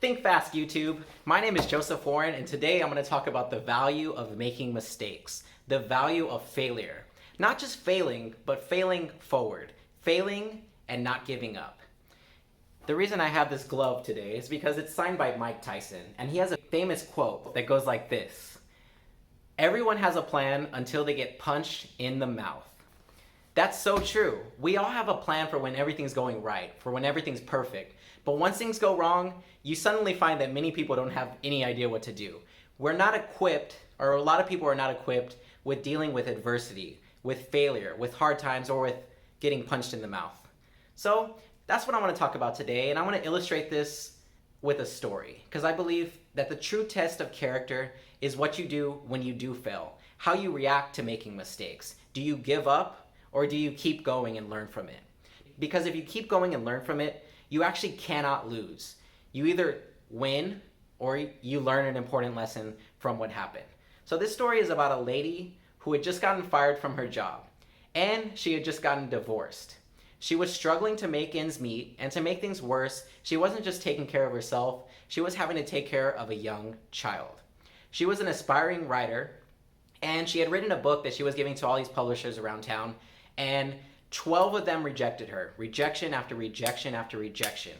Think fast, YouTube. My name is Joseph Warren, and today I'm going to talk about the value of making mistakes, the value of failure. Not just failing, but failing forward, failing and not giving up. The reason I have this glove today is because it's signed by Mike Tyson, and he has a famous quote that goes like this: "Everyone has a plan until they get punched in the mouth." That's so true. We all have a plan for when everything's going right, for when everything's perfect. But once things go wrong, you suddenly find that many people don't have any idea what to do. We're not equipped, or a lot of people are not equipped with dealing with adversity, with failure, with hard times, or with getting punched in the mouth. So that's what I want to talk about today, and I want to illustrate this with a story, because I believe that the true test of character is what you do when you do fail, how you react to making mistakes. Do you give up? Or do you keep going and learn from it? Because if you keep going and learn from it, you actually cannot lose. You either win or you learn an important lesson from what happened. So this story is about a lady who had just gotten fired from her job, and she had just gotten divorced. She was struggling to make ends meet, and to make things worse, she wasn't just taking care of herself, she was having to take care of a young child. She was an aspiring writer, and she had written a book that she was giving to all these publishers around town, and 12 of them rejected her. Rejection after rejection after rejection.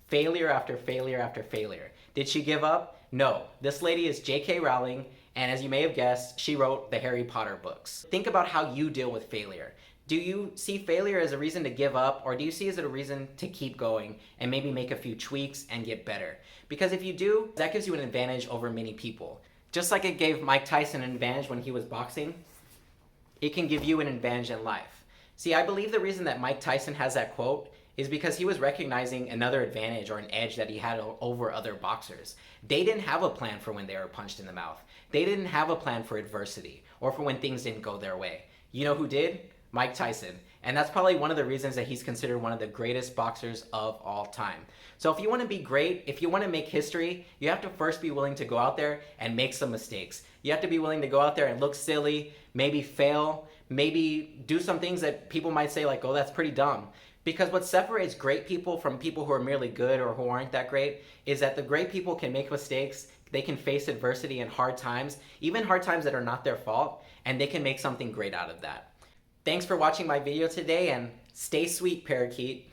Failure after failure after failure. Did she give up? No. This lady is J.K. Rowling, and as you may have guessed, she wrote the Harry Potter books. Think about how you deal with failure. Do you see failure as a reason to give up, or do you see it as a reason to keep going and maybe make a few tweaks and get better? Because if you do, that gives you an advantage over many people. Just like it gave Mike Tyson an advantage when he was boxing, it can give you an advantage in life. See, I believe the reason that Mike Tyson has that quote is because he was recognizing another advantage or an edge that he had over other boxers. They didn't have a plan for when they were punched in the mouth. They didn't have a plan for adversity or for when things didn't go their way. You know who did? Mike Tyson. And that's probably one of the reasons that he's considered one of the greatest boxers of all time. So if you want to be great, if you want to make history, you have to first be willing to go out there and make some mistakes. You have to be willing to go out there and look silly, maybe fail, maybe do some things that people might say like, oh, that's pretty dumb. Because what separates great people from people who are merely good or who aren't that great is that the great people can make mistakes, they can face adversity and hard times, even hard times that are not their fault, and they can make something great out of that. Thanks for watching my video today, and stay sweet, parakeet.